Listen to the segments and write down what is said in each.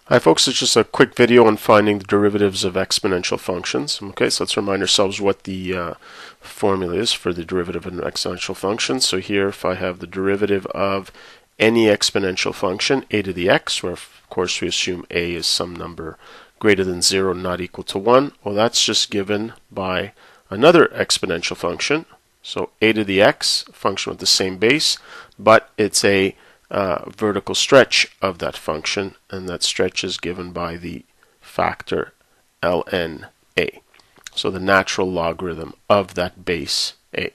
Hi folks, it's just a quick video on finding the derivatives of exponential functions. Okay, so let's remind ourselves what the formula is for the derivative of an exponential function. So here, if I have the derivative of any exponential function, a to the x, where of course we assume a is some number greater than 0, not equal to 1, well that's just given by another exponential function. So a to the x, function with the same base, but it's a vertical stretch of that function, and that stretch is given by the factor ln a. So the natural logarithm of that base a.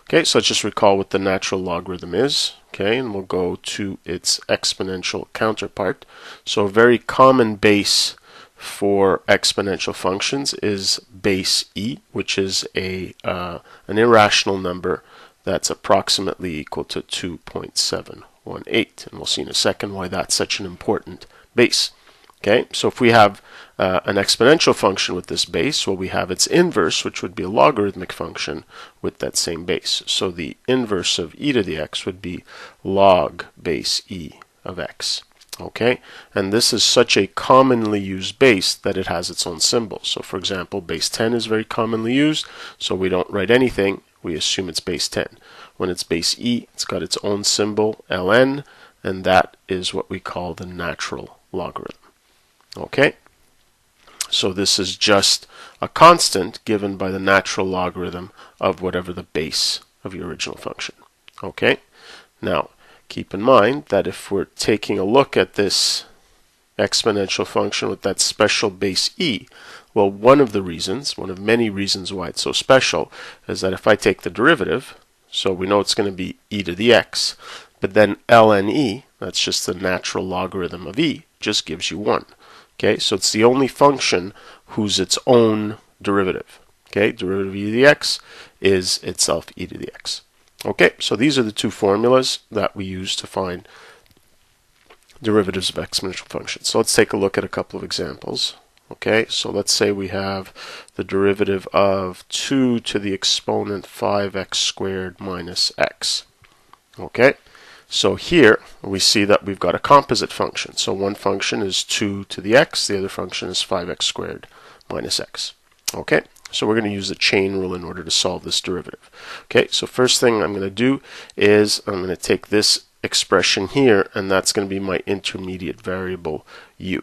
Okay, so let's just recall what the natural logarithm is. Okay, and we'll go to its exponential counterpart. So a very common base for exponential functions is base e, which is an irrational number that's approximately equal to 2.718, and we'll see in a second why that's such an important base. Okay, so if we have an exponential function with this base, well, we have its inverse, which would be a logarithmic function with that same base. So the inverse of e to the x would be log base e of x. Okay, and this is such a commonly used base that it has its own symbol. So for example, base 10 is very commonly used, so we don't write anything, we assume it's base 10. When it's base e, it's got its own symbol, ln, and that is what we call the natural logarithm. Okay, so this is just a constant given by the natural logarithm of whatever the base of your original function. Okay, now keep in mind that if we're taking a look at this exponential function with that special base e, well, one of many reasons why it's so special is that if I take the derivative, so we know it's going to be e to the x, but then ln e, that's just the natural logarithm of e, just gives you 1. Okay, so it's the only function whose its own derivative. Okay, derivative of e to the x is itself e to the x. Okay, so these are the two formulas that we use to find derivatives of exponential functions. So let's take a look at a couple of examples. Okay, so let's say we have the derivative of 2 to the exponent 5x squared minus x. Okay, so here we see that we've got a composite function. So one function is 2 to the x, the other function is 5x squared minus x. Okay, so we're going to use the chain rule in order to solve this derivative. Okay, so first thing I'm going to do is I'm going to take this expression here, and that's going to be my intermediate variable u.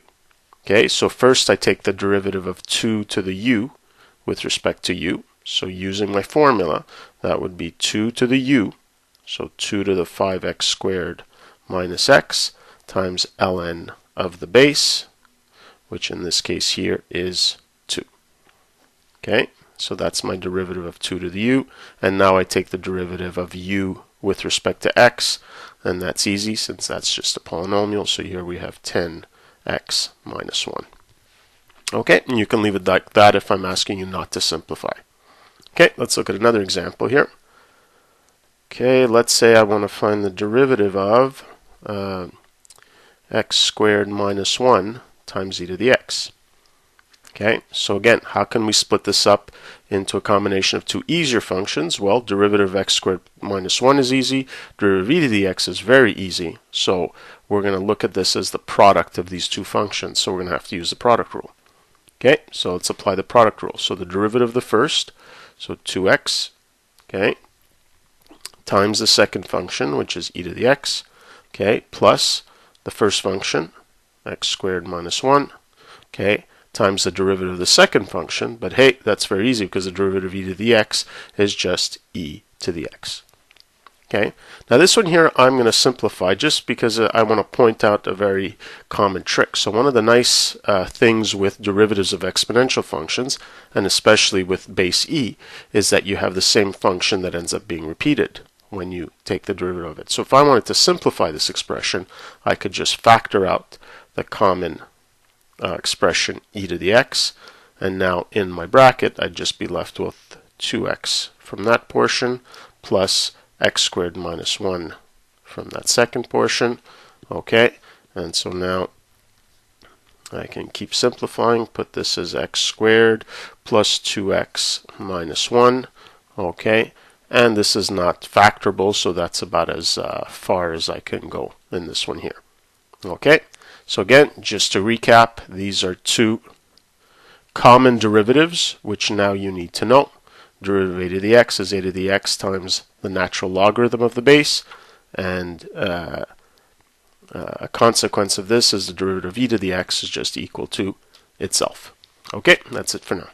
Okay, so first I take the derivative of 2 to the u with respect to u. So using my formula, that would be 2 to the u, so 2 to the 5x squared minus x times ln of the base, which in this case here is 2. Okay, so that's my derivative of 2 to the u, and now I take the derivative of u with respect to x, and that's easy since that's just a polynomial, so here we have 10x minus 1. Okay, and you can leave it like that if I'm asking you not to simplify. Okay, let's look at another example here. Okay, let's say I want to find the derivative of x squared minus 1 times e to the x. Okay, so again, how can we split this up into a combination of two easier functions? Well, derivative of x squared minus 1 is easy. Derivative of e to the x is very easy. So we're going to look at this as the product of these two functions. So we're going to have to use the product rule. Okay, so let's apply the product rule. So the derivative of the first, so 2x, okay, times the second function, which is e to the x, okay, plus the first function, x squared minus 1, okay, times the derivative of the second function, but hey, that's very easy because the derivative of e to the x is just e to the x. Okay, now this one here I'm going to simplify just because I want to point out a very common trick. So one of the nice things with derivatives of exponential functions, and especially with base e, is that you have the same function that ends up being repeated when you take the derivative of it. So if I wanted to simplify this expression, I could just factor out the common expression e to the x, and now in my bracket I'd just be left with 2x from that portion plus x squared minus 1 from that second portion. Okay, and so now I can keep simplifying, put this as x squared plus 2x minus 1. Okay, and this is not factorable, so that's about as far as I can go in this one here. Okay, So again, just to recap, these are two common derivatives which now you need to know. Derivative of a to the x is a to the x times the natural logarithm of the base, and a consequence of this is the derivative of e to the x is just equal to itself. Okay, that's it for now.